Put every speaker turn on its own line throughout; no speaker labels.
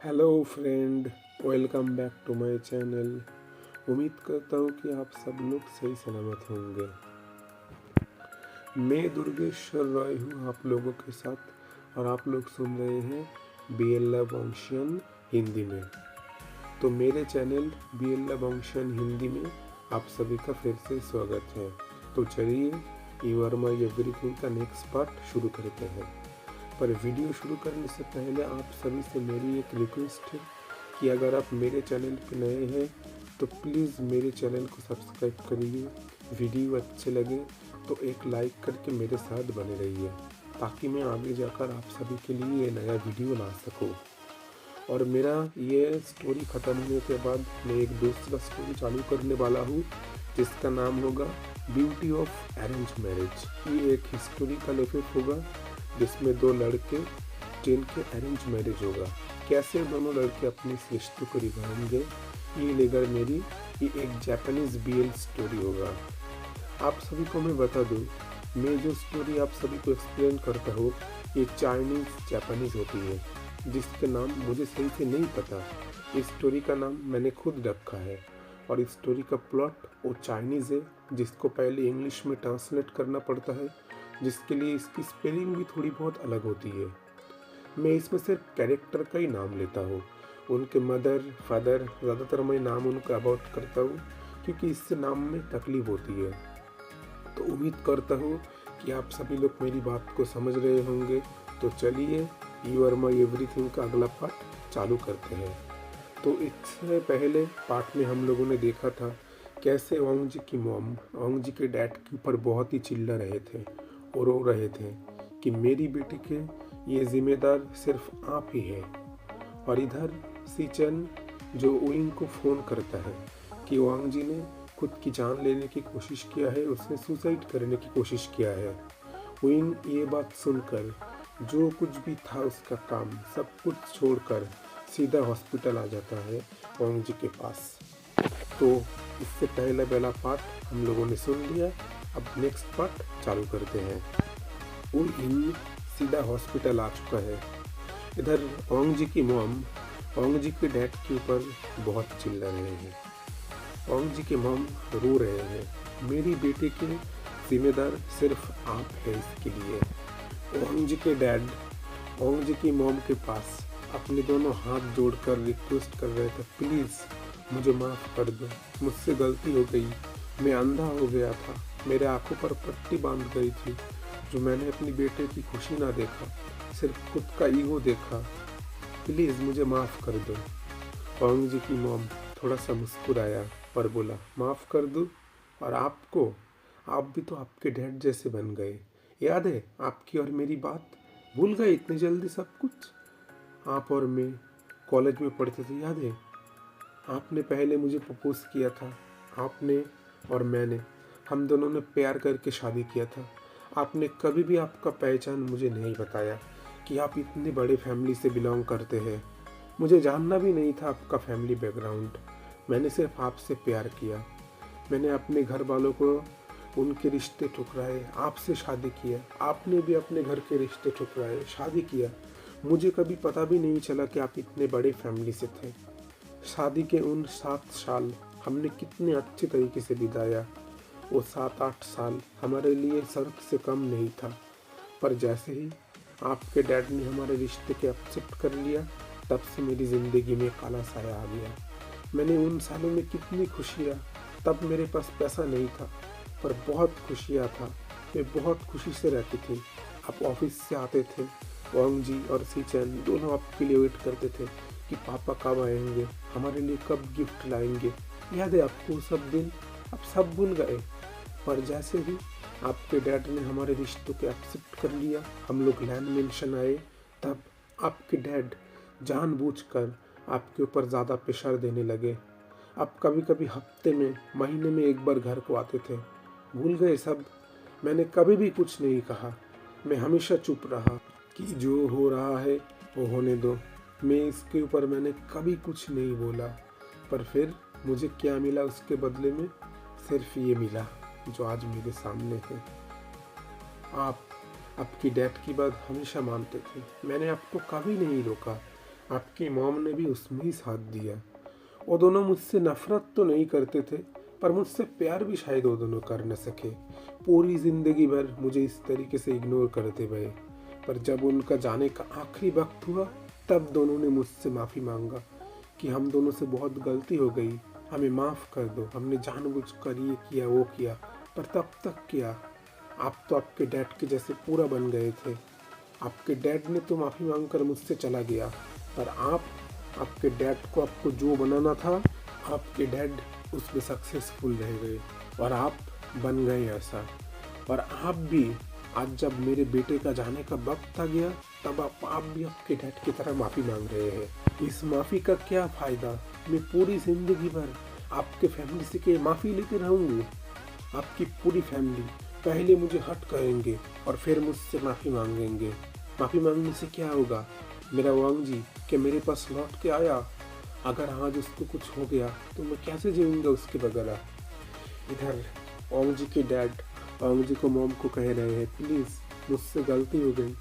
Hello friend, welcome back to my channel. उम्मीद करता हूँ कि आप सब लोग सही सलामत होंगे। मैं दुर्गेश्वर रॉय हूँ आप लोगों के साथ और आप लोग सुन रहे हैं BL वंशियन हिंदी में। तो मेरे चैनल BL वंशियन हिंदी में आप सभी का फिर से स्वागत है। तो चलिए यू आर माई एवरीथिंग का नेक्स्ट पार्ट शुरू करते हैं। पर वीडियो शुरू करने से पहले आप सभी से मेरी एक रिक्वेस्ट है कि अगर आप मेरे चैनल पर नए हैं तो प्लीज़ मेरे चैनल को सब्सक्राइब करिए। वीडियो अच्छे लगे तो एक लाइक करके मेरे साथ बने रहिए ताकि मैं आगे जाकर आप सभी के लिए ये नया वीडियो ला सकूं। और मेरा ये स्टोरी ख़त्म होने के बाद मैं एक दूसरा स्टोरी चालू करने वाला हूँ जिसका नाम होगा ब्यूटी ऑफ अरेंज मैरिज। ये एक हिस्टोरिकल एफेक्ट होगा जिसमें दो लड़के जिनके अरेंज मैरिज होगा, कैसे दोनों लड़के अपने रिश्तों को निभाएंगे, ये लेकर मेरी ये एक जापानीज BL स्टोरी होगा। आप सभी को मैं बता दूं, मैं जो स्टोरी आप सभी को एक्सप्लेन करता हूँ ये चाइनीज जापानीज होती है, जिसके नाम मुझे सही से नहीं पता। इस स्टोरी का नाम मैंने खुद रखा है और इस स्टोरी का प्लॉट वो चाइनीज़ है जिसको पहले इंग्लिश में ट्रांसलेट करना पड़ता है, जिसके लिए इसकी स्पेलिंग भी थोड़ी बहुत अलग होती है। मैं इसमें सिर्फ कैरेक्टर का ही नाम लेता हूँ, उनके मदर फादर ज़्यादातर मैं नाम उनका अबाउट करता हूँ क्योंकि इससे नाम में तकलीफ होती है। तो उम्मीद करता हूँ कि आप सभी लोग मेरी बात को समझ रहे होंगे। तो चलिए यू आर माई एवरीथिंग का अगला पार्ट चालू करते हैं। तो इससे पहले पार्ट में हम लोगों ने देखा था कैसे ओंग जी की मॉम ओंग जी के डैड के ऊपर बहुत ही चिल्ला रहे थे और रो रहे थे कि मेरी बेटी के ये जिम्मेदार सिर्फ आप ही है। और इधर सीचन जो उइंग को फ़ोन करता है कि वांग जी ने खुद की जान लेने की कोशिश किया है, उसने सुसाइड करने की कोशिश किया है। उइंग ये बात सुनकर जो कुछ भी था उसका काम सब कुछ छोड़कर सीधा हॉस्पिटल आ जाता है वांग जी के पास। तो इससे पहला पार्ट हम लोगों ने सुन लिया, अब नेक्स्ट पार्ट चालू करते हैं। उइंग सीधा हॉस्पिटल आ चुका है। इधर ओंग जी की मॉम ओंग जी के डैड के ऊपर बहुत चिल्ला रहे हैं। ओंग जी के मॉम रो रहे हैं, मेरी बेटे के जिम्मेदार सिर्फ आप है इसके लिए। ओंग जी के डैड ओंग जी की मॉम के पास अपने दोनों हाथ जोड़कर रिक्वेस्ट कर रहे थे, प्लीज़ मुझे माफ़ कर दो, मुझसे गलती हो गई, मैं अंधा हो गया था, मेरे आंखों पर पट्टी बांध गई थी जो मैंने अपनी बेटे की खुशी ना देखा, सिर्फ खुद का ईगो देखा, प्लीज़ मुझे माफ़ कर दो। ओंग जी की मॉम थोड़ा सा मुस्कुराया पर बोला, माफ़ कर दूँ? और आपको, आप भी तो आपके डैड जैसे बन गए, याद है आपकी और मेरी बात? भूल गए इतनी जल्दी सब कुछ? आप और मैं कॉलेज में पढ़ते थे, याद है? आपने पहले मुझे प्रपोज किया था, आपने और मैंने, हम दोनों ने प्यार करके शादी किया था। आपने कभी भी आपका पहचान मुझे नहीं बताया कि आप इतनी बड़े फैमिली से बिलोंग करते हैं। मुझे जानना भी नहीं था आपका फैमिली बैकग्राउंड। मैंने सिर्फ आपसे प्यार किया। मैंने अपने घर वालों को उनके रिश्ते ठुकराए, आपसे शादी किया। आपने भी अपने घर के रिश्ते ठुकराए, शादी किया। मुझे कभी पता भी नहीं चला कि आप इतने बड़े फैमिली से थे। शादी के उन 7 साल हमने कितने अच्छे तरीके से बिताया। वो 7-8 साल हमारे लिए स्वर्ग से कम नहीं था। पर जैसे ही आपके डैड ने हमारे रिश्ते के एक्सेप्ट कर लिया, तब से मेरी ज़िंदगी में काला साया आ गया। मैंने उन सालों में कितनी खुशियाँ, तब मेरे पास पैसा नहीं था पर बहुत खुशियाँ था। मैं बहुत खुशी से रहती थी। आप ऑफिस से आते थे, वांग जी और सीचन दोनों आपके लिए वेट करते थे कि पापा कब आएंगे, हमारे लिए कब गिफ्ट लाएंगे। याद है आपको सब दिन? आप सब भूल गए। पर जैसे ही आपके डैड ने हमारे रिश्तों को एक्सेप्ट कर लिया, हम लोग लैंड मेंशन आए, तब आपके डैड जानबूझकर आपके ऊपर ज़्यादा प्रेशर देने लगे। आप कभी कभी हफ्ते में, महीने में एक बार घर को आते थे। भूल गए सब? मैंने कभी भी कुछ नहीं कहा। मैं हमेशा चुप रहा कि जो हो रहा है वो होने दो। मैं इसके ऊपर मैंने कभी कुछ नहीं बोला। पर फिर मुझे क्या मिला उसके बदले में? सिर्फ ये मिला जो आज मेरे सामने है। आप आपकी डैड की बात हमेशा मानते थे। मैंने आपको कभी नहीं रोका। आपकी मॉम ने भी उसमें ही साथ दिया। वो दोनों मुझसे नफरत तो नहीं करते थे, पर मुझसे प्यार भी शायद वो दोनों कर न सके। पूरी ज़िंदगी भर मुझे इस तरीके से इग्नोर करते रहे, पर जब उनका जाने का आखिरी वक्त हुआ तब दोनों ने मुझसे माफ़ी मांगा कि हम दोनों से बहुत गलती हो गई, हमें माफ़ कर दो, हमने जानबूझकर ये किया वो किया। पर तब तक किया, आप तो आपके डैड के जैसे पूरा बन गए थे। आपके डैड ने तो माफ़ी मांगकर मुझसे चला गया, पर आपके डैड को आपको जो बनाना था, आपके डैड उसमें सक्सेसफुल रह गए और आप बन गए ऐसा। और आप भी आज जब मेरे बेटे का जाने का वक्त आ गया, तब आप भी आपके डैड की तरह माफ़ी मांग रहे हैं। इस माफ़ी का क्या फ़ायदा? मैं पूरी ज़िंदगी भर आपके फैमिली से के माफ़ी लेते रहूँगी। आपकी पूरी फैमिली पहले मुझे हर्ट करेंगे और फिर मुझसे माफ़ी मांगेंगे। माफ़ी मांगने से क्या होगा? मेरा वांग जी क्या मेरे पास लौट के आया? अगर आज उसको कुछ हो गया तो मैं कैसे जीऊँगा उसके बगैर? इधर वांग जी के डैड वांग जी को मॉम को कह रहे हैं, प्लीज़ मुझसे गलती हो गई,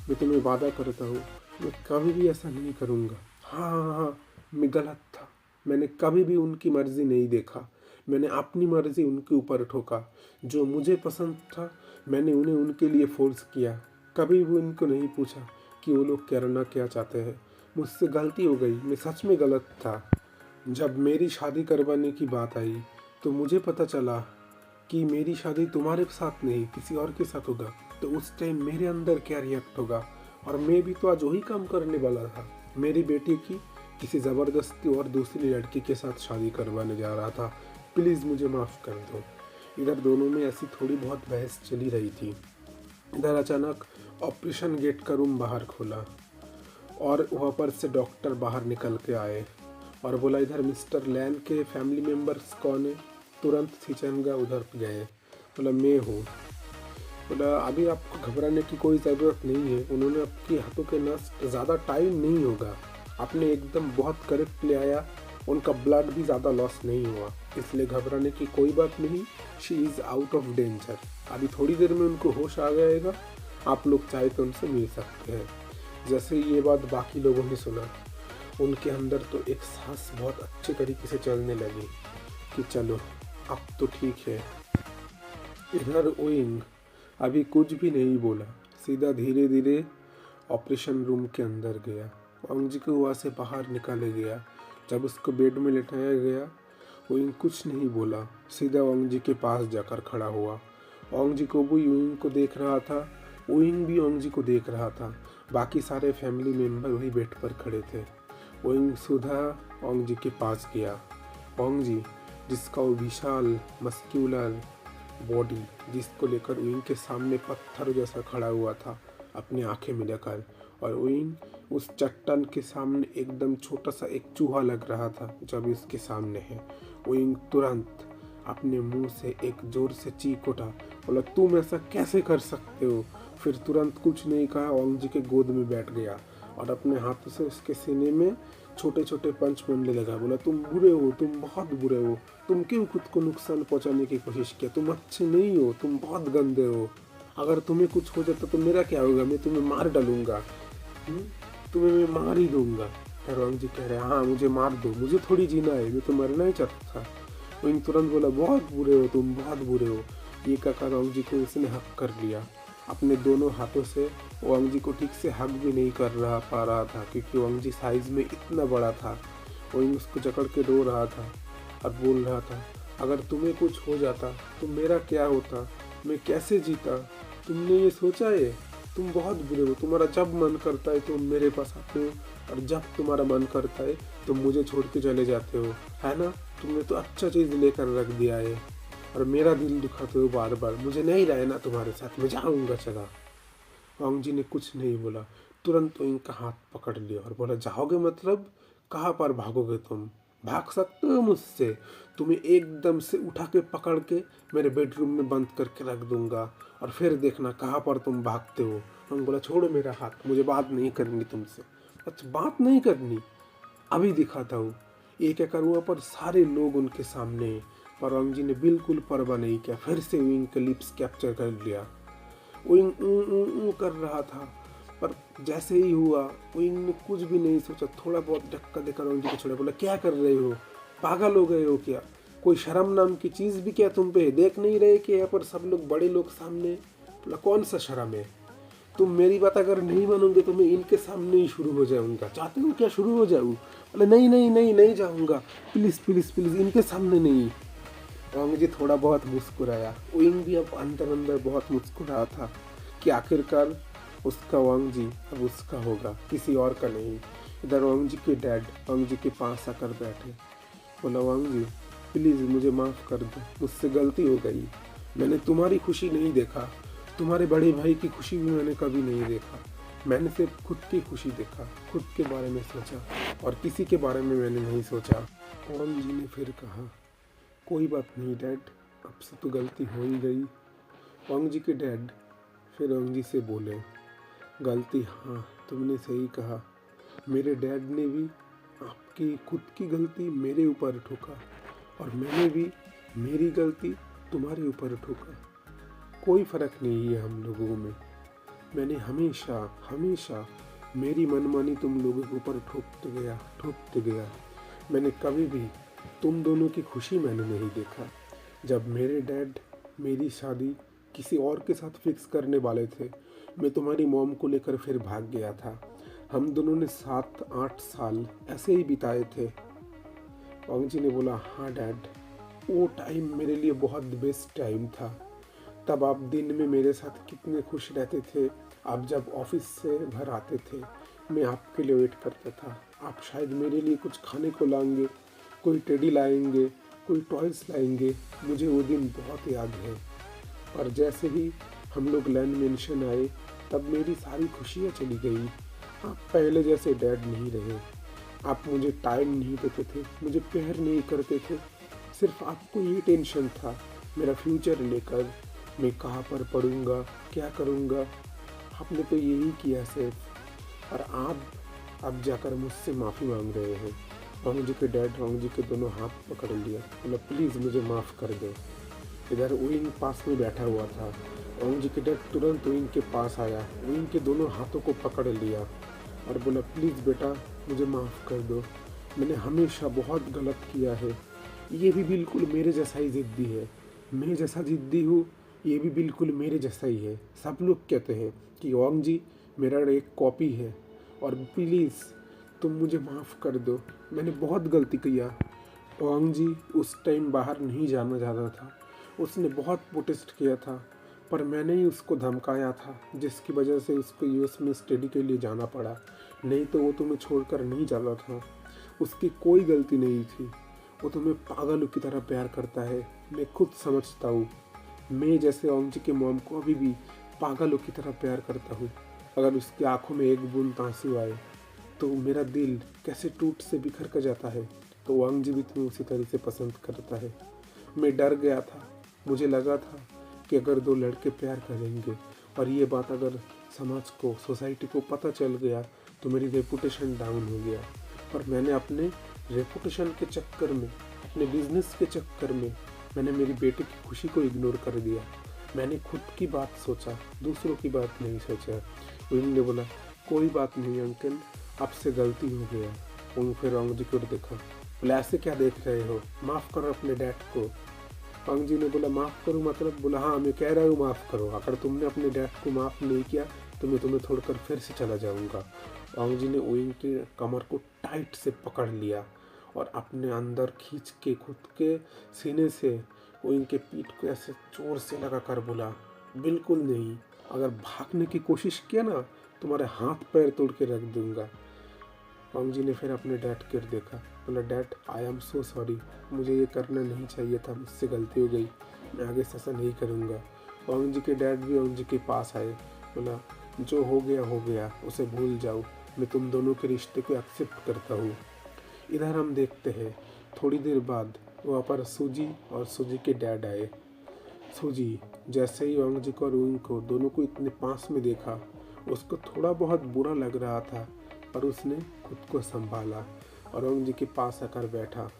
मैं तुम्हें वादा करता हूँ मैं कभी भी ऐसा नहीं करूँगा। हाँ हाँ हाँ, मैं गलत था, मैंने कभी भी उनकी मर्ज़ी नहीं देखा, मैंने अपनी मर्ज़ी उनके ऊपर ठोका। जो मुझे पसंद था मैंने उन्हें उनके लिए फोर्स किया, कभी भी उनको नहीं पूछा कि वो लोग करना क्या चाहते हैं। मुझसे गलती हो गई, मैं सच में गलत था। जब मेरी शादी करवाने की बात आई तो मुझे पता चला कि मेरी शादी तुम्हारे साथ नहीं किसी और के साथ होगा, तो उस टाइम मेरे अंदर क्या रिएक्ट होगा? और मैं भी तो आज वही काम करने वाला था। मेरी बेटी की किसी ज़बरदस्ती और दूसरी लड़की के साथ शादी करवाने जा रहा था। प्लीज़ मुझे माफ़ कर दो। इधर दोनों में ऐसी थोड़ी बहुत बहस चली रही थी। इधर अचानक ऑपरेशन गेट का रूम बाहर खोला और वहाँ पर से डॉक्टर बाहर निकल के आए और बोला, इधर मिस्टर लैन के फैमिली मेम्बर्स कौन है? तुरंत सिचनगा उधर गए। बोला, मैं हूँ। बोला, अभी आपको घबराने की कोई ज़रूरत नहीं है, उन्होंने आपके हाथों के नस ज़्यादा टाइम नहीं होगा, आपने एकदम बहुत करेक्ट ले आया, उनका ब्लड भी ज़्यादा लॉस नहीं हुआ, इसलिए घबराने की कोई बात नहीं। She is out of danger, अभी थोड़ी देर में उनको होश आ जाएगा, आप लोग चाहे तो उनसे मिल सकते हैं। जैसे ये बात बाकी लोगों ने सुना, उनके अंदर तो एक सांस बहुत अच्छे तरीके से चलने लगी कि चलो अब तो ठीक है। इधर ओइंग अभी कुछ भी नहीं बोला, सीधा धीरे धीरे ऑपरेशन रूम के अंदर गया। वांग जी को वहाँ से बाहर निकाले गया। जब उसको बेड में लेटाया गया, ओइंग कुछ नहीं बोला, सीधा वांग जी के पास जाकर खड़ा हुआ। वांग जी को भी ओइंग को देख रहा था, ओइंग भी वांग जी को देख रहा था। बाकी सारे फैमिली मेम्बर वही बेड पर खड़े थे। ओइंग सीधा वांग जी के पास गया। वांग जी, जिसका वो विशाल मस्क्यूलर बॉडी जिसको लेकर ओइंग के सामने पत्थर जैसा खड़ा हुआ था, अपनी आंखें मिलाकर, और ओइंग उस चट्टान के सामने एकदम छोटा सा एक चूहा लग रहा था जब इसके सामने है। ओइंग तुरंत अपने मुंह से एक जोर से चीख उठा, बोला, तुम ऐसा कैसे कर सकते हो? फिर तुरंत कुछ नहीं कहा, वांग जी के गोद में बैठ गया और अपने हाथों से उसके सीने में छोटे छोटे पंच मारने लगा। बोला, तुम बुरे हो, तुम बहुत बुरे हो, तुम क्यों खुद को नुकसान पहुंचाने की कोशिश किया? तुम अच्छे नहीं हो, तुम बहुत गंदे हो। अगर तुम्हें कुछ हो जाता तो मेरा क्या होगा? मैं तुम्हें मार डालूंगा, तुम्हें मैं मार ही दूंगा। वांग जी कह रहे, हाँ मुझे मार दो, मुझे थोड़ी जीना है, मैं तो मरना ही चाहता था। वहीं तुरंत बोला, बहुत बुरे हो तुम, बहुत बुरे हो। ये कहकर वांग जी को उसने हक कर लिया अपने दोनों हाथों से। वांग जी को ठीक से हक भी नहीं कर पा रहा था, क्योंकि वांग जी साइज में इतना बड़ा था। वहीं उसको जकड़ के रो रहा था और बोल रहा था, अगर तुम्हें कुछ हो जाता तो मेरा क्या होता? मैं कैसे जीता? तुमने ये सोचा है? तुम बहुत बुरे हो, तुम्हारा जब मन करता है तुम मेरे पास आते हो और जब तुम्हारा मन करता है तुम मुझे छोड़ के चले जाते हो, है ना? तुमने तो अच्छा चीज़ लेकर रख दिया है और मेरा दिल दुखाते हो बार बार। मुझे नहीं रहना तुम्हारे साथ, मैं जाऊँगा चला। वांग जी ने कुछ नहीं बोला, तुरंत इनका हाथ पकड़ लिया और बोला, जाओगे मतलब? कहाँ पर भागोगे तुम? भाग सकते हो मुझसे? तुम्हें एकदम से उठा के पकड़ के मेरे बेडरूम में बंद करके रख दूंगा और फिर देखना कहाँ पर तुम भागते हो। वांग बोला, छोड़ो मेरा हाथ, मुझे बात नहीं करनी तुमसे। अच्छा, बात नहीं करनी? अभी दिखाता हूँ। ये क्या कर हुआ पर सारे लोग उनके सामने, पर वांग जी ने बिल्कुल परवाह नहीं किया, फिर से विंग के लिप्स कैप्चर कर लिया। विंग कर रहा था, पर जैसे ही हुआ विंग ने कुछ भी नहीं सोचा, थोड़ा बहुत धक्का देकर ओंग जी को छोड़ा, बोला क्या कर रहे हो, पागल हो गए हो क्या, कोई शर्म नाम की चीज़ भी क्या तुम पे, देख नहीं रहे कि यहाँ पर सब लोग बड़े लोग सामने। बोला कौन सा शर्म है, तुम मेरी बात अगर नहीं मानोगे तो मैं इनके सामने ही शुरू हो जाऊंगा, चाहते हो क्या शुरू हो जाऊँ। बोले नहीं नहीं नहीं नहीं जाऊंगा, प्लीज़ प्लीज़ प्लीज़ इनके सामने नहीं। ओंग जी थोड़ा बहुत मुस्कुराया, विंग भी अब अंदर अंदर बहुत मुस्कुरा था कि आखिरकार उसका ओंग जी अब उसका होगा, किसी और का नहीं। इधर ओंग जी के डैड ओंग जी के पास आकर बैठे। बोला ओंग जी प्लीज़ मुझे माफ़ कर दो, मुझसे गलती हो गई, मैंने तुम्हारी खुशी नहीं देखा, तुम्हारे बड़े भाई की खुशी भी मैंने कभी नहीं देखा, मैंने सिर्फ खुद की खुशी देखा, खुद के बारे में सोचा और किसी के बारे में मैंने नहीं सोचा। ओंग जी ने फिर कहा कोई बात नहीं डैड, अब से तो गलती हो ही गई। ओंग जी के डैड फिर ओंग जी से बोले गलती, हाँ तुमने सही कहा, मेरे डैड ने भी आपकी खुद की गलती मेरे ऊपर ठोका और मैंने भी मेरी गलती तुम्हारे ऊपर ठोका, कोई फ़र्क नहीं है हम लोगों में। मैंने हमेशा हमेशा मेरी मनमानी तुम लोगों के ऊपर ठोकते गया। मैंने कभी भी तुम दोनों की खुशी मैंने नहीं देखा। जब मेरे डैड मेरी शादी किसी और के साथ फिक्स करने वाले थे, मैं तुम्हारी मॉम को लेकर फिर भाग गया था। हम दोनों ने 7-8 साल ऐसे ही बिताए थे। ओंग जी ने बोला हाँ डैड, वो टाइम मेरे लिए बहुत बेस्ट टाइम था। तब आप दिन में मेरे साथ कितने खुश रहते थे। आप जब ऑफिस से घर आते थे, मैं आपके लिए वेट करता था, आप शायद मेरे लिए कुछ खाने को लाएंगे, कोई टेडी लाएंगे, कोई टॉयस लाएंगे, मुझे वो दिन बहुत याद है। और जैसे ही हम लोग लैंड मेंशन आए, तब मेरी सारी खुशियाँ चली गई। आप पहले जैसे डैड नहीं रहे, आप मुझे टाइम नहीं देते थे, मुझे प्यार नहीं करते थे, सिर्फ आपको ये टेंशन था मेरा फ्यूचर लेकर, मैं कहाँ पर पढ़ूंगा, क्या करूंगा। आपने तो यही किया सिर्फ, और आप अब जाकर मुझसे माफ़ी मांग रहे हैं। ओंग जी के डैड ओंग जी के दोनों हाथ पकड़ लिया, बोला प्लीज़ मुझे माफ़ कर दो। इधर विंग पास में बैठा हुआ था। ओंग जी के डैड तुरंत विंग के पास आया, विंग के दोनों हाथों को पकड़ लिया और बोला प्लीज़ बेटा मुझे माफ़ कर दो, मैंने हमेशा बहुत गलत किया है, ये भी बिल्कुल मेरे जैसा ही ज़िद्दी है, मैं जैसा ज़िद्दी हूँ ये भी बिल्कुल मेरे जैसा ही है। सब लोग कहते हैं कि ओंग जी मेरा एक कॉपी है, और प्लीज़ तुम मुझे माफ़ कर दो, मैंने बहुत गलती किया। ओंग जी उस टाइम बाहर नहीं जाना चाहता था, उसने बहुत प्रोटेस्ट किया था, पर मैंने ही उसको धमकाया था, जिसकी वजह से उसको यूएस में स्टडी के लिए जाना पड़ा, नहीं तो वो तुम्हें छोड़कर नहीं जाता था। उसकी कोई गलती नहीं थी, वो तुम्हें पागलों की तरह प्यार करता है, मैं खुद समझता हूँ। मैं जैसे ओंग जी के मॉम को अभी भी पागलों की तरह प्यार करता हूँ। अगर उसकी आंखों में एक बूंद आंसू आए तो मेरा दिल कैसे टूट से बिखर कर जाता है। तो ओंग जी भी तुम्हें उसी तरह से पसंद करता है। मैं डर गया था, मुझे लगा था कि अगर दो लड़के प्यार करेंगे और ये बात अगर समाज को, सोसाइटी को पता चल गया तो मेरी रेपुटेशन डाउन हो गया। और मैंने अपने रेपुटेशन के चक्कर में, अपने बिजनेस के चक्कर में मैंने मेरी बेटी की खुशी को इग्नोर कर दिया। मैंने खुद की बात सोचा, दूसरों की बात नहीं सोचा। उन्होंने बोला कोई बात नहीं अंकल, आपसे गलती हो गया। उन फिर ओंग जी को देखा, बोला ऐसे क्या देख रहे हो, माफ़ करो अपने डैड को। ओंग जी ने बोला माफ़ करूँ मतलब, बोला हाँ मैं कह रहा हूँ माफ़ करो, अगर तुमने अपने डैड को माफ़ नहीं किया तो मैं तुम्हें छोड़कर फिर से चला जाऊँगा। ओंग जी ने विंग के कमर को टाइट से पकड़ लिया और अपने अंदर खींच के खुद के सीने से विंग के पीठ को ऐसे जोर से लगा कर बोला बिल्कुल नहीं, अगर भागने की कोशिश किया ना तुम्हारे हाथ पैर तोड़ के रख दूंगा। ओंग जी ने फिर अपने डैड की ओर देखा, बोला dad I am so sorry, मुझे ये करना नहीं चाहिए था, मुझसे गलती हो गई, मैं आगे से ऐसा नहीं करूँगा। ओंग जी के डैड भी ओंग जी के पास आए, बोला जो हो गया उसे भूल जाओ, मैं तुम दोनों के रिश्ते को एक्सेप्ट करता हूँ। इधर हम देखते हैं थोड़ी देर बाद वहाँ पर सूजी और सूजी के डैड आए। सूजी जैसे ही ओंग जी को और विंग को दोनों को इतने पास में देखा, उसको थोड़ा बहुत बुरा लग रहा था, पर उसने खुद को संभाला और ओंग जी के पास आकर बैठा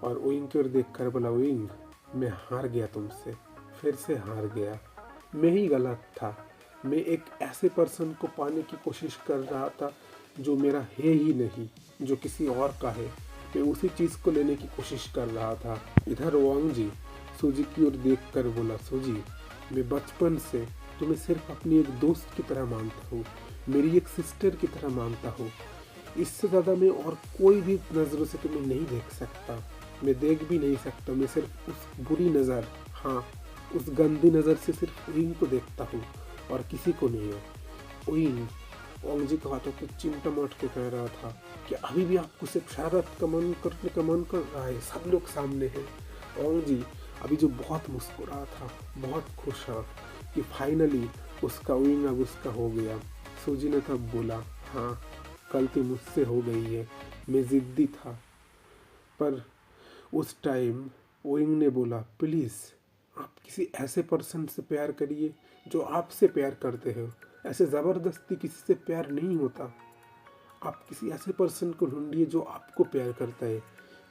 और विंग की ओर देखकर बोला विंग मैं हार गया तुमसे, फिर से हार गया, मैं ही गलत था, मैं एक ऐसे पर्सन को पाने की कोशिश कर रहा था जो मेरा है ही नहीं, जो किसी और का है। मैं उसी चीज़ को लेने की कोशिश कर रहा था। इधर वांग जी सूजी की ओर देख कर बोला, सूजी, मैं बचपन से तुम्हें सिर्फ अपनी एक दोस्त की तरह मानता हूँ, मेरी एक सिस्टर की तरह मानता हूँ। इससे ज़्यादा मैं और कोई भी नज़रों से तुम्हें नहीं देख सकता, मैं देख भी नहीं सकता। मैं सिर्फ उस बुरी नज़र, हाँ उस गंदी नज़र से सिर्फ उइंग को देखता हूँ और किसी को नहीं है। उइंग वांग जी के हाथों को चिमटा मार के कह रहा था कि अभी भी आपको सिर्फ शरारत का मन करने का मन कर रहा है, सब लोग सामने हैं। वांग जी अभी जो बहुत मुस्कुरा था, बहुत खुश था कि फाइनली उसका उइंग अब उसका हो गया। सूजी ने तब बोला, हाँ गलती मुझसे हो गई है, मैं ज़िद्दी था। पर उस टाइम उइंग ने बोला, प्लीज़ आप किसी ऐसे पर्सन से प्यार करिए जो आपसे प्यार करते हो, ऐसे ज़बरदस्ती किसी से प्यार नहीं होता। आप किसी ऐसे पर्सन को ढूंढिए जो आपको प्यार करता है।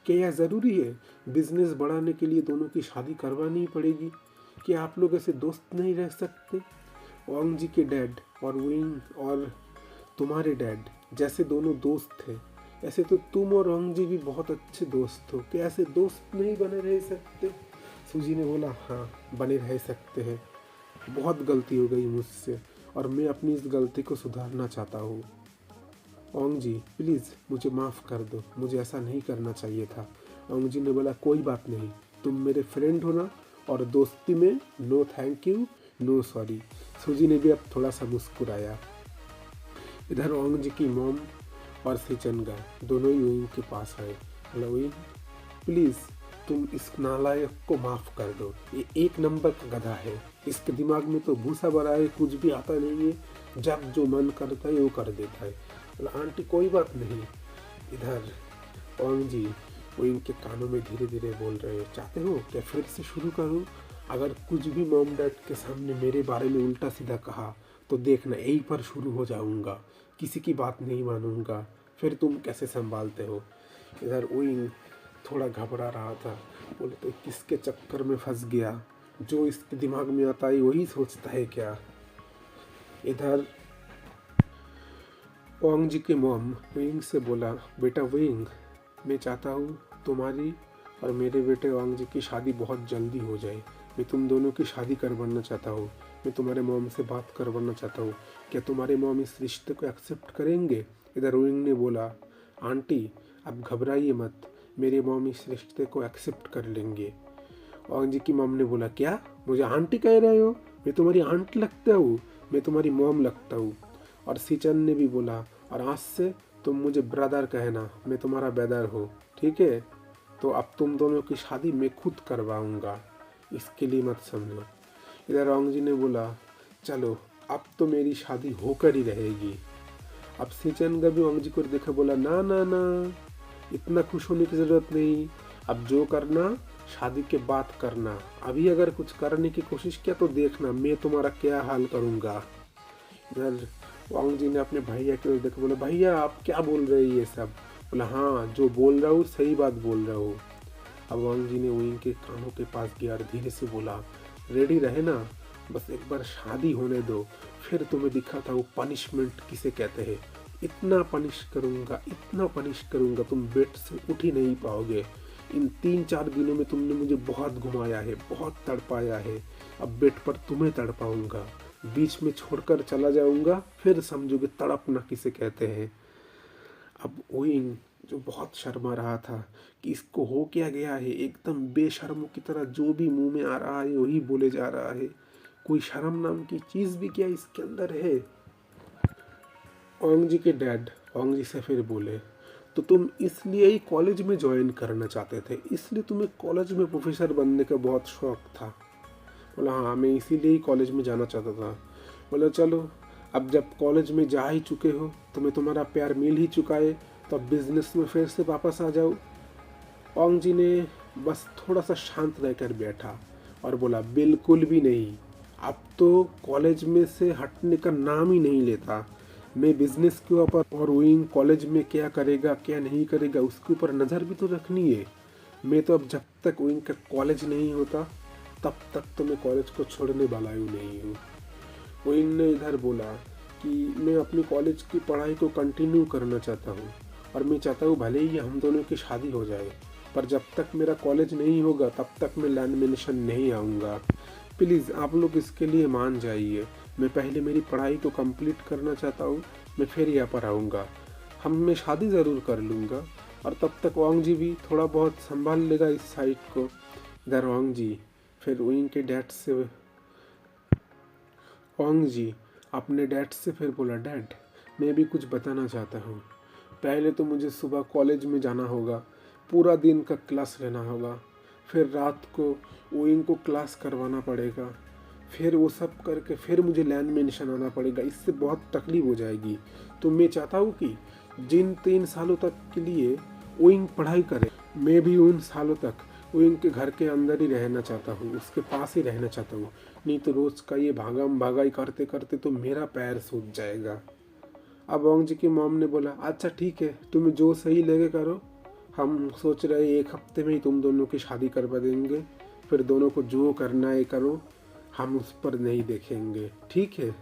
क्या यह ज़रूरी है बिजनेस बढ़ाने के लिए दोनों की शादी करवानी पड़ेगी? क्या आप लोग ऐसे दोस्त नहीं रह सकते? वांग जी के डैड और विंग और तुम्हारे डैड जैसे दोनों दोस्त थे, ऐसे तो तुम और वांग जी भी बहुत अच्छे दोस्त हो। क्या ऐसे दोस्त नहीं बने रह सकते? सूजी ने बोला, हाँ बने रह सकते हैं। बहुत गलती हो गई मुझसे और मैं अपनी इस गलती को सुधारना चाहता हूँ। वांग जी प्लीज़ मुझे माफ़ कर दो, मुझे ऐसा नहीं करना चाहिए था। वांग जी ने बोला, कोई बात नहीं, तुम मेरे फ्रेंड हो ना, और दोस्ती में no thank you no sorry. Suzy ने भी अब थोड़ा सा मुस्कुराया। इधर वांग जी की मॉम और सिचनगा दोनों ही विंग के पास आए। बोला, विंग प्लीज़ तुम इस नालायक को माफ़ कर दो, ये एक नंबर का गधा है, इसके दिमाग में तो भूसा भरा है, कुछ भी आता नहीं है, जब जो मन करता है वो कर देता है। बोला, आंटी कोई बात नहीं। इधर वांग जी वो इनके कानों में धीरे धीरे बोल रहे हैं, चाहते हो क्या फिर से शुरू करूं? अगर कुछ भी मॉम डैड के सामने मेरे बारे में उल्टा सीधा कहा तो देखना यहीं पर शुरू हो जाऊंगा, किसी की बात नहीं मानूंगा, फिर तुम कैसे संभालते हो। इधर विंग थोड़ा घबरा रहा था। बोले, तो किसके चक्कर में फंस गया, जो इसके दिमाग में आता है वही सोचता है क्या? इधर वांग जी के मॉम विंग से बोला, बेटा विंग, मैं चाहता हूँ तुम्हारी और मेरे बेटे वांग जी की शादी बहुत जल्दी हो जाए। मैं तुम दोनों की शादी करवाना चाहता हूँ। मैं तुम्हारे मॉम से बात करवाना चाहता हूँ। क्या तुम्हारे मॉम इस रिश्ते को एक्सेप्ट करेंगे? इधर विंग ने बोला, आंटी आप घबराइए मत, मेरे मॉम इस रिश्ते को एक्सेप्ट कर लेंगे। वांग जी की मॉम ने बोला, क्या मुझे आंटी कह रहे हो? मैं तुम्हारी आंट लगता हूँ? मैं तुम्हारी मॉम लगता हूँ। और सिचन ने भी बोला, और आज से तुम मुझे ब्रदर कहना, मैं तुम्हारा ब्रदर हूँ, ठीक है? तो अब तुम दोनों की शादी मैं खुद करवाऊँगा, इसके लिए मत समझो। इधर वांग जी ने बोला, चलो अब तो मेरी शादी होकर ही रहेगी। अब सिचन का भी वांग जी को देखा, बोला, ना ना ना, इतना खुश होने की ज़रूरत नहीं, अब जो करना शादी के बाद करना, अभी अगर कुछ करने की कोशिश किया तो देखना मैं तुम्हारा क्या हाल करूँगा। इधर वांग जी ने अपने भैया की ओर देखा, बोला, भैया आप क्या बोल रहे हैं ये सब? बोला, हाँ जो बोल रहा हूँ सही बात बोल रहा हूँ। अब वांग जी ने विंग के कानों के पास गया और धीरे से बोला, रेडी रहे ना, बस एक बार शादी होने दो, फिर तुम्हें दिखाता हूँ पनिशमेंट किसे कहते हैं। इतना पनिश करूँगा, इतना पनिश करूँगा, तुम बेड से उठ ही नहीं पाओगे। इन 3-4 दिनों में तुमने मुझे बहुत घुमाया है, बहुत तड़पाया है, अब बेड पर तुम्हें तड़पाऊँगा, बीच में छोड़कर चला जाऊँगा, फिर समझोगे तड़पना किसे कहते हैं। अब विंग जो बहुत शर्मा रहा था कि इसको हो क्या गया है, एकदम बेशर्मों की तरह जो भी मुंह में आ रहा है वही बोले जा रहा है, कोई शर्म नाम की चीज़ भी क्या इसके अंदर है? वांग जी के डैड वांग जी से फिर बोले, तो तुम इसलिए ही कॉलेज में ज्वाइन करना चाहते थे, इसलिए तुम्हें कॉलेज में प्रोफेसर बनने का बहुत शौक था? बोला, हाँ मैं इसीलिए ही कॉलेज में जाना चाहता था। बोला, चलो अब जब कॉलेज में जा ही चुके हो, तुम्हें तुम्हारा प्यार मिल ही चुका है, तो अब बिजनेस में फिर से वापस आ जाओ। वांग जी ने बस थोड़ा सा शांत रहकर बैठा और बोला, बिल्कुल भी नहीं, अब तो कॉलेज में से हटने का नाम ही नहीं लेता। मैं बिजनेस के ऊपर और विंग कॉलेज में क्या करेगा क्या नहीं करेगा उसके ऊपर नज़र भी तो रखनी है। मैं तो अब जब तक विंग का कॉलेज नहीं होता तब तक तो मैं कॉलेज को छोड़ने वाला ही नहीं हूँ। ओइंग ने इधर बोला कि मैं अपनी कॉलेज की पढ़ाई को कंटिन्यू करना चाहता हूँ और मैं चाहता हूँ भले ही हम दोनों की शादी हो जाए, पर जब तक मेरा कॉलेज नहीं होगा तब तक मैं लैमिनेशन नहीं आऊँगा। प्लीज़ आप लोग इसके लिए मान जाइए। मैं पहले मेरी पढ़ाई को कंप्लीट करना चाहता हूँ, मैं फिर यहाँ पर आऊँगा। मैं शादी ज़रूर कर लूँगा और तब तक वांग जी भी थोड़ा बहुत संभाल लेगा इस साइट को। इधर वांग जी फिर ओइंग के डैड से वांग जी अपने डैड से फिर बोला, डैड मैं भी कुछ बताना चाहता हूँ। पहले तो मुझे सुबह कॉलेज में जाना होगा, पूरा दिन का क्लास लेना होगा, फिर रात को ओइंग को क्लास करवाना पड़ेगा, फिर वो सब करके फिर मुझे लैंड में निशान आना पड़ेगा। इससे बहुत तकलीफ हो जाएगी। तो मैं चाहता हूँ कि जिन 3 सालों तक के लिए ओइंग पढ़ाई करे, मैं भी उन सालों तक ओइंग के घर के अंदर ही रहना चाहता हूँ, उसके पास ही रहना चाहता हूँ। नहीं तो रोज़ का ये भागम भागाई करते करते तो मेरा पैर सूज जाएगा। अब वांग जी की मॉम ने बोला, अच्छा ठीक है, तुम्हें जो सही लगे करो। हम सोच रहे 1 हफ्ते में ही तुम दोनों की शादी करवा देंगे, फिर दोनों को जो करना है करो, हम उस पर नहीं देखेंगे, ठीक है।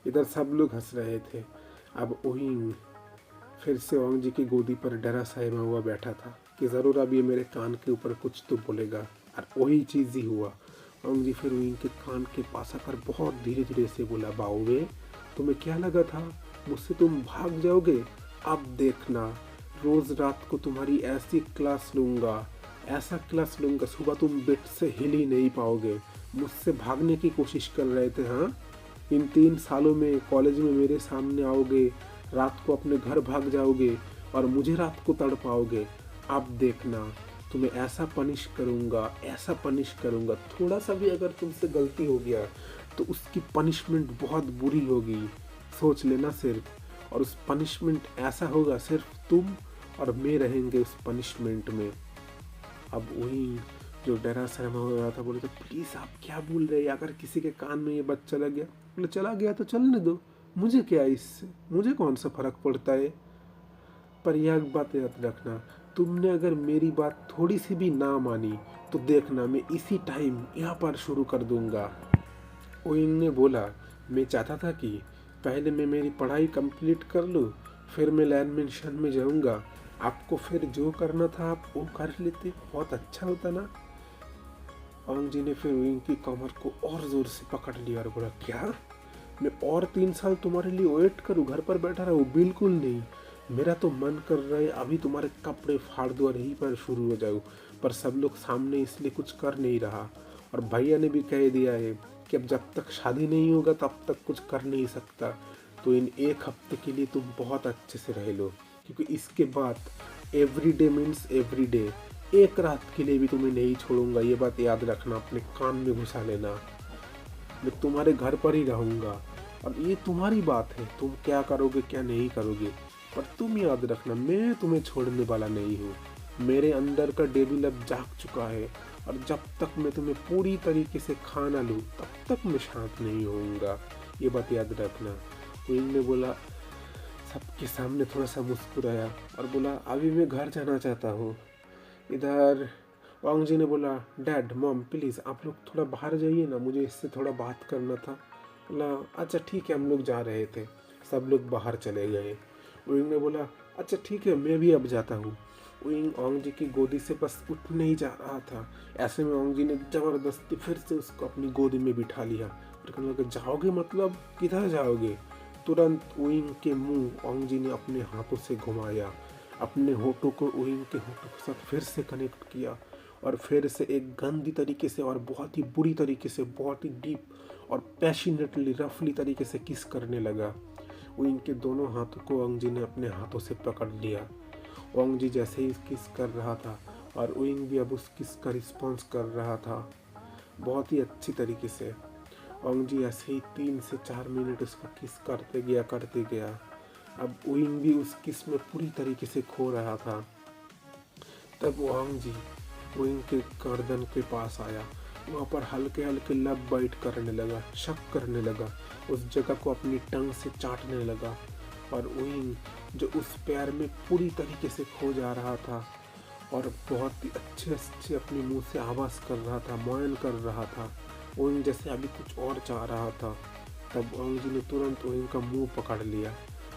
इधर सब लोग हंस रहे थे। अब ओइंग फिर से वांग जी की गोदी पर डरा सहमा हुआ बैठा था कि ज़रूर अब ये मेरे कान के ऊपर कुछ तो बोलेगा, और वही चीज़ ही हुआ। वांग जी फिर ओइंग के कान के पास आकर बहुत धीरे धीरे से बोला, बाओवे तुम्हें क्या लगा था मुझसे तुम भाग जाओगे? अब देखना, रोज़ रात को तुम्हारी ऐसी क्लास लूँगा, ऐसा क्लास लूँगा, सुबह तुम बेड से हिल ही नहीं पाओगे। मुझसे भागने की कोशिश कर रहे थे, हाँ? इन 3 सालों में कॉलेज में मेरे सामने आओगे, रात को अपने घर भाग जाओगे और मुझे रात को तड़पाओगे। अब देखना, तुम्हें ऐसा पनिश करूँगा, ऐसा पनिश करूँगा, थोड़ा सा भी अगर तुमसे गलती हो गया तो उसकी पनिशमेंट बहुत बुरी होगी, सोच लेना सिर्फ। और उस पनिशमेंट ऐसा होगा सिर्फ तुम और मैं रहेंगे उस पनिशमेंट में। अब वही जो डरा सहमा हो रहा था बोले, तो प्लीज़ आप क्या बोल रहे हैं? अगर किसी के कान में ये बात चला गया, बोले चला गया तो चलने दो, मुझे क्या इससे, मुझे कौन सा फर्क पड़ता है। पर यह बात याद रखना, तुमने अगर मेरी बात थोड़ी सी भी ना मानी तो देखना मैं इसी टाइम यहाँ पर शुरू कर दूंगा। ओइंग ने बोला, मैं चाहता था कि पहले मैं मेरी पढ़ाई कंप्लीट कर लूँ, फिर मैं लैंड मिशन में जाऊँगा। आपको फिर जो करना था आप वो कर लेते, बहुत अच्छा होता ना। वांग जी ने फिर ओइंग की कमर को और ज़ोर से पकड़ लिया और बोला, क्या मैं और 3 साल तुम्हारे लिए वेट करूँ, घर पर बैठा रहूँ? बिल्कुल नहीं। मेरा तो मन कर रहा है अभी तुम्हारे कपड़े फाड़ दो और यहीं पर शुरू हो जाऊँ, पर सब लोग सामने इसलिए कुछ कर नहीं रहा। और भैया ने भी कह दिया है कि अब जब तक शादी नहीं होगा तब तक कुछ कर नहीं सकता। तो इन 1 हफ्ते के लिए तुम बहुत अच्छे से रह लो, क्योंकि इसके बाद every day means every day, एक रात के लिए भी तुम्हें नहीं छोड़ूंगा। ये बात याद रखना, अपने कान में घुसा लेना। मैं तुम्हारे घर पर ही रहूँगा और ये तुम्हारी बात है, तुम क्या करोगे क्या नहीं करोगे, पर तुम याद रखना मैं तुम्हें छोड़ने वाला नहीं हूँ। मेरे अंदर का डेविल अब जाग चुका है और जब तक मैं तुम्हें पूरी तरीके से खा ना लूँ तब तक मैं शांत नहीं होऊंगा। ये बात याद रखना। ओइंग ने बोला, सबके सामने थोड़ा सा मुस्कुराया और बोला, अभी मैं घर जाना चाहता हूँ। इधर वांग जी ने बोला, डैड मॉम प्लीज़ आप लोग थोड़ा बाहर जाइए ना, मुझे इससे थोड़ा बात करना था। बोला, अच्छा ठीक है। हम लोग जा रहे थे, सब लोग बाहर चले गए। ओइंग ने बोला, अच्छा ठीक है, मैं भी अब जाता हूँ। ओइंग वांग जी की गोदी से बस उठ नहीं जा रहा था, ऐसे में वांग जी ने ज़बरदस्ती फिर से उसको अपनी गोदी में बिठा लिया और कहने लगा, जाओगे मतलब किधर जाओगे? तुरंत ओइंग के मुंह वांग जी ने अपने हाथों से घुमाया, अपने होठों को ओइंग के होठों के साथ फिर से कनेक्ट किया और फिर से एक गंदी तरीके से और बहुत ही बुरी तरीके से, बहुत ही डीप और पैशनेटली रफली तरीके से किस करने लगा। ओइंग के दोनों हाथों को वांग जी ने अपने हाथों से पकड़ लिया। वांग जी जैसे ही किस कर रहा था और ओइंग भी अब उस किस का रिस्पॉन्स कर रहा था बहुत ही अच्छी तरीके से। वांग जी ऐसे ही 3 से 4 मिनट उसको किस करते गया। अब ओइंग भी उस किस में पूरी तरीके से खो रहा था। तब वांग जी ओइंग के गर्दन के पास आया, वहाँ पर हल्के हल्के लब बाइट करने लगा, शक करने लगा, उस जगह को अपनी टंग से चाटने लगा। और ओइंग जो उस प्यार में पूरी तरीके से खो जा रहा था और बहुत ही अच्छे अपने मुंह से आवाज़ कर रहा था, मोयन कर रहा था। ओइंग जैसे अभी कुछ और चाह रहा था। तब ओंग जी ने तुरंत ओइंग का मुंह पकड़ लिया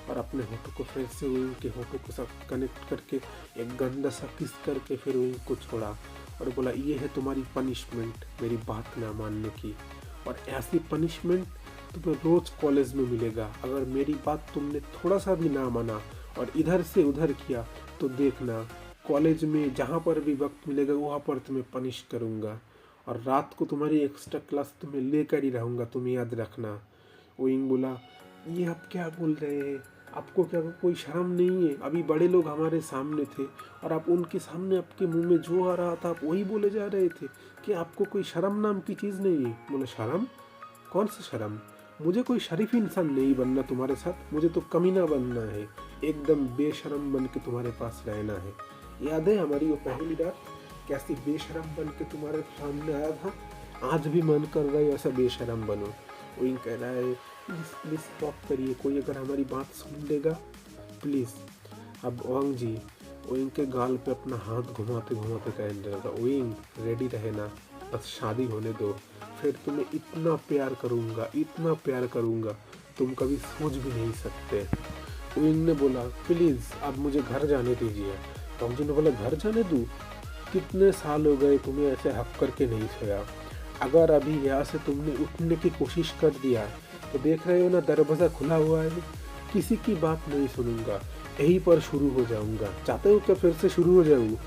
और अपने होठों को फिर से ओइंग के होठों के साथ कनेक्ट करके एक गंदा सा किस करके फिर ओइंग को छोड़ा और बोला, ये है तुम्हारी पनिशमेंट मेरी बात ना मानने की, और ऐसी पनिशमेंट तुम्हें रोज कॉलेज में मिलेगा। अगर मेरी बात तुमने थोड़ा सा भी ना माना और इधर से उधर किया तो देखना कॉलेज में जहाँ पर भी वक्त मिलेगा वहाँ पर तुम्हें पनिश करूँगा, और रात को तुम्हारी एक्स्ट्रा क्लास तुम्हें लेकर ही रहूँगा, तुम याद रखना। ओइंग बोला, ये आप क्या बोल रहे हैं, आपको क्या कोई शर्म नहीं है? अभी बड़े लोग हमारे सामने थे और आप उनके सामने आपके मुंह में जो आ रहा था आप वही बोले जा रहे थे कि आपको कोई शर्म नाम की चीज़ नहीं है। बोले, शर्म? कौन सा शर्म? मुझे कोई शरीफ इंसान नहीं बनना तुम्हारे साथ, मुझे तो कमीना बनना है, एकदम बेशरम बन के तुम्हारे पास रहना है। याद है हमारी वो पहली रात कैसी बेशरम बन के तुम्हारे सामने आया था? आज भी मन कर रहा है ऐसा बेशरम बनो। ओइंग कह रहा है, प्लीज़ स्टॉप करिए, कोई अगर हमारी बात सुन लेगा प्लीज़। अब ओंग जी ओइंग के गाल पे अपना हाथ घुमाते घुमाते कहने लगा, ओइंग रेडी रहना, बस शादी होने दो, फिर तुम्हें इतना प्यार करूँगा, इतना प्यार करूँगा तुम कभी सोच भी नहीं सकते। ओइंग ने बोला, प्लीज़ अब मुझे घर जाने दीजिए। ओंग जी ने बोला, घर जाने दूँ? कितने साल हो गए तुम्हें ऐसे हक करके नहीं सोया, अगर अभी यहाँ से तुमने उठने की कोशिश कर दिया तो देख रहे हो ना दरवाज़ा खुला हुआ है, किसी की बात नहीं सुनूंगा, यहीं पर शुरू हो जाऊंगा, चाहते हो क्या फिर से शुरू हो जाऊँ?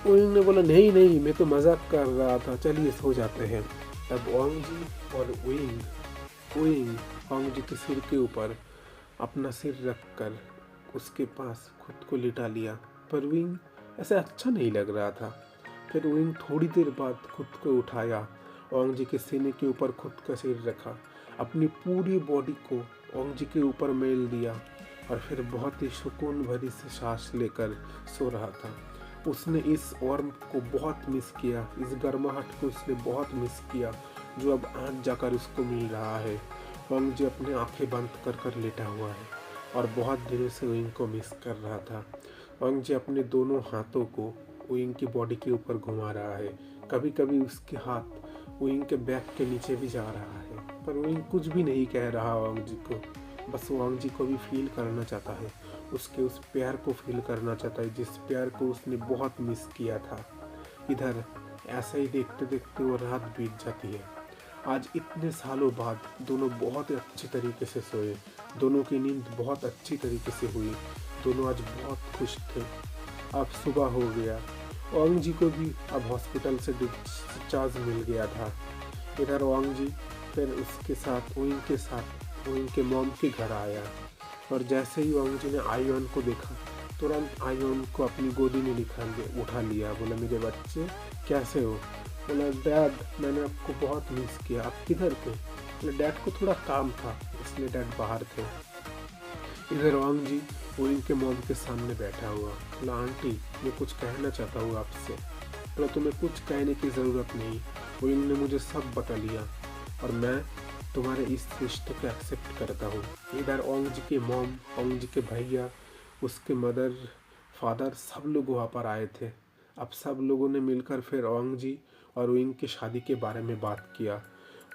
ओइंग ने बोला, नहीं नहीं, मैं तो मजाक कर रहा था, चलिए सो जाते हैं। तब ओंग जी और ओइंग ओंग जी के सिर के ऊपर अपना सिर रख कर उसके पास खुद को लिटा लिया, पर ओइंग ऐसे अच्छा नहीं लग रहा था। फिर ओइंग थोड़ी देर बाद खुद को उठाया, ओंग जी के सीने के ऊपर खुद का सिर रखा, अपनी पूरी बॉडी को ओंग जी के ऊपर मेल दिया और फिर बहुत ही सुकून भरी से सांस लेकर सो रहा था। उसने इस वार्मथ को बहुत मिस किया, इस गर्माहट को उसने बहुत मिस किया जो अब आज जाकर उसको मिल रहा है। ओंग जी अपने आंखें बंद कर कर लेटा हुआ है और बहुत दिनों से ओइंग को मिस कर रहा था। ओंग जी अपने दोनों हाथों को ओइंग की बॉडी के ऊपर घुमा रहा है, कभी कभी उसके हाथ ओइंग के बैक के नीचे भी जा रहा है, पर ओइंग कुछ भी नहीं कह रहा ओंग जी को, बस वो ओंग जी को भी फील करना चाहता है, उसके उस प्यार को फील करना चाहता है जिस प्यार को उसने बहुत मिस किया था। इधर ऐसा ही देखते देखते वो रात बीत जाती है। आज इतने सालों बाद दोनों बहुत अच्छी तरीके से सोए, दोनों की नींद बहुत अच्छी तरीके से हुई, दोनों आज बहुत खुश थे। अब सुबह हो गया, ओंग जी को भी अब हॉस्पिटल से डिस्चार्ज मिल गया था। इधर ओंग जी फिर उसके साथ ओइंग के मॉम के घर आया और जैसे ही ओंग जी ने आयोन को देखा तुरंत आयोन को अपनी गोदी में उठा लिया। बोला, मेरे बच्चे कैसे हो? बोला, डैड मैंने आपको बहुत मिस किया, आप किधर थे? बोले, डैड को थोड़ा काम था इसलिए डैड बाहर थे। इधर ओंग जी ओइंग के मॉम के सामने बैठा हुआ। बोला, आंटी मैं कुछ कहना चाहता हूँ आपसे। बोला, तुम्हें कुछ कहने की ज़रूरत नहीं, ओइंग ने मुझे सब बता लिया और मैं तुम्हारे इस रिश्ते को एक्सेप्ट करता हूँ। इधर ओंग जी के मॉम, ओंग जी के भैया, उसके मदर, फादर सब लोग वहाँ पर आए थे। अब सब लोगों ने मिलकर फिर ओंग जी और ओइंग की शादी के बारे में बात किया।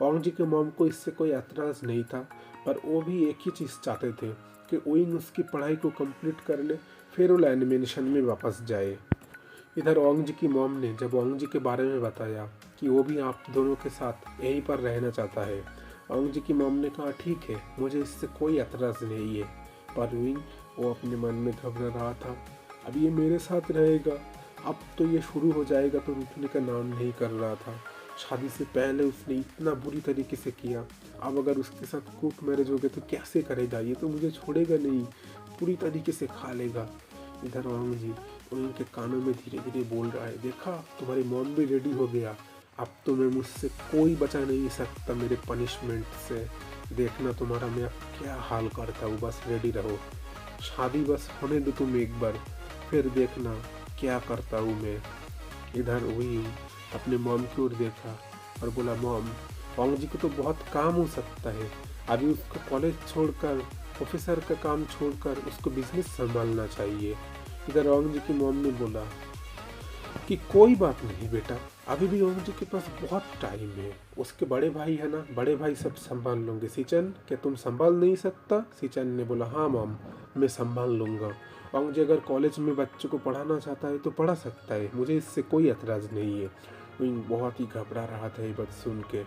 ओंग जी के मॉम को इससे कोई एतराज़ नहीं था, पर वो भी एक ही चीज़ चाहते थे कि ओइंग उसकी पढ़ाई को कंप्लीट कर ले, फिर वो एनिमेशन में वापस जाए। इधर ओंग जी की मॉम ने जब ओंग जी के बारे में बताया कि वो भी आप दोनों के साथ यहीं पर रहना चाहता है, ओंग जी की मॉम ने कहा, ठीक है मुझे इससे कोई एतराज़ नहीं है। पर ओइंग वो अपने मन में घबरा रहा था, अब ये मेरे साथ रहेगा, अब तो ये शुरू हो जाएगा, तो रुकने का नाम नहीं कर रहा था। शादी से पहले उसने इतना बुरी तरीके से किया, अब अगर उसके साथ कोर्ट मैरिज हो गया तो कैसे करेगा? ये तो मुझे छोड़ेगा नहीं, पूरी तरीके से खा लेगा। इधर ओंग जी उनके कानों में धीरे धीरे बोल रहा है, देखा तुम्हारी मॉम भी रेडी हो गया, अब तो मैं मुझसे कोई बचा नहीं सकता मेरे पनिशमेंट से, देखना तुम्हारा मैं अब क्या हाल करता हूँ, बस रेडी रहो, शादी बस होने दो तुम एक बार, फिर देखना क्या करता हूँ मैं। इधर वही अपने मॉम की ओर देखा और बोला, मॉम ओंग जी को तो बहुत काम हो सकता है, अभी उसको कॉलेज छोड़कर, ऑफिसर का काम छोड़कर उसको बिजनेस संभालना चाहिए। इधर ओंग जी की मॉम ने बोला, कि कोई बात नहीं बेटा, अभी भी ओम जी के पास बहुत टाइम है। उसके बड़े भाई है ना, बड़े भाई सब संभाल लूँगे। सिचन, क्या तुम संभाल नहीं सकता? सिचन ने बोला हाँ मॉम, मैं संभाल लूँगा। ओम जी अगर कॉलेज में बच्चों को पढ़ाना चाहता है तो पढ़ा सकता है, मुझे इससे कोई एतराज़ नहीं है। विंग बहुत ही घबरा रहा था ये बात सुन के।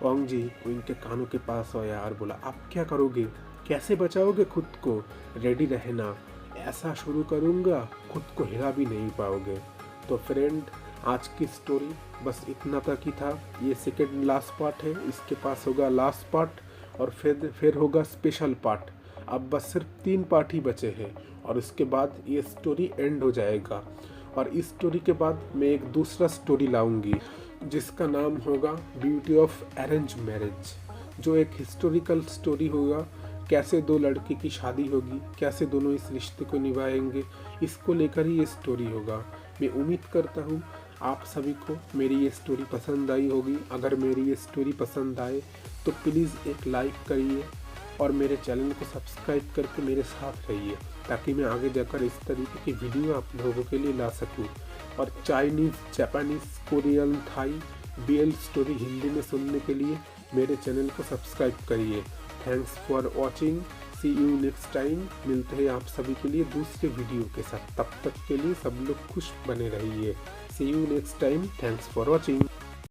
ओंग जी विंग के कानों के पास आया और बोला आप क्या करोगे, कैसे बचाओगे खुद को? रेडी रहना, ऐसा शुरू करूँगा खुद को हिला भी नहीं पाओगे। तो फ्रेंड, आज की स्टोरी बस इतना तक ही था। ये सेकेंड लास्ट पार्ट है, इसके पास होगा लास्ट पार्ट और फिर होगा स्पेशल पार्ट। अब बस सिर्फ 3 पार्ट ही बचे हैं और उसके बाद ये स्टोरी एंड हो जाएगा। और इस स्टोरी के बाद मैं एक दूसरा स्टोरी लाऊंगी जिसका नाम होगा ब्यूटी ऑफ अरेंज मैरिज, जो एक हिस्टोरिकल स्टोरी होगा। कैसे 2 लड़के की शादी होगी, कैसे दोनों इस रिश्ते को निभाएंगे, इसको लेकर ही ये स्टोरी होगा। मैं उम्मीद करता हूँ आप सभी को मेरी ये स्टोरी पसंद आई होगी। अगर मेरी ये स्टोरी पसंद आए तो प्लीज़ एक लाइक करिए और मेरे चैनल को सब्सक्राइब करके मेरे साथ रहिए, ताकि मैं आगे जाकर इस तरीके की वीडियो आप लोगों के लिए ला सकूं। और Chinese, Japanese, Korean, Thai BL story Hindi में सुनने के लिए मेरे चैनल को सब्सक्राइब करिए। Thanks for watching, see you next time. मिलते हैं आप सभी के लिए दूसरे वीडियो के साथ। तब तक के लिए सब लोग खुश बने रहिए। See you next time. Thanks for watching.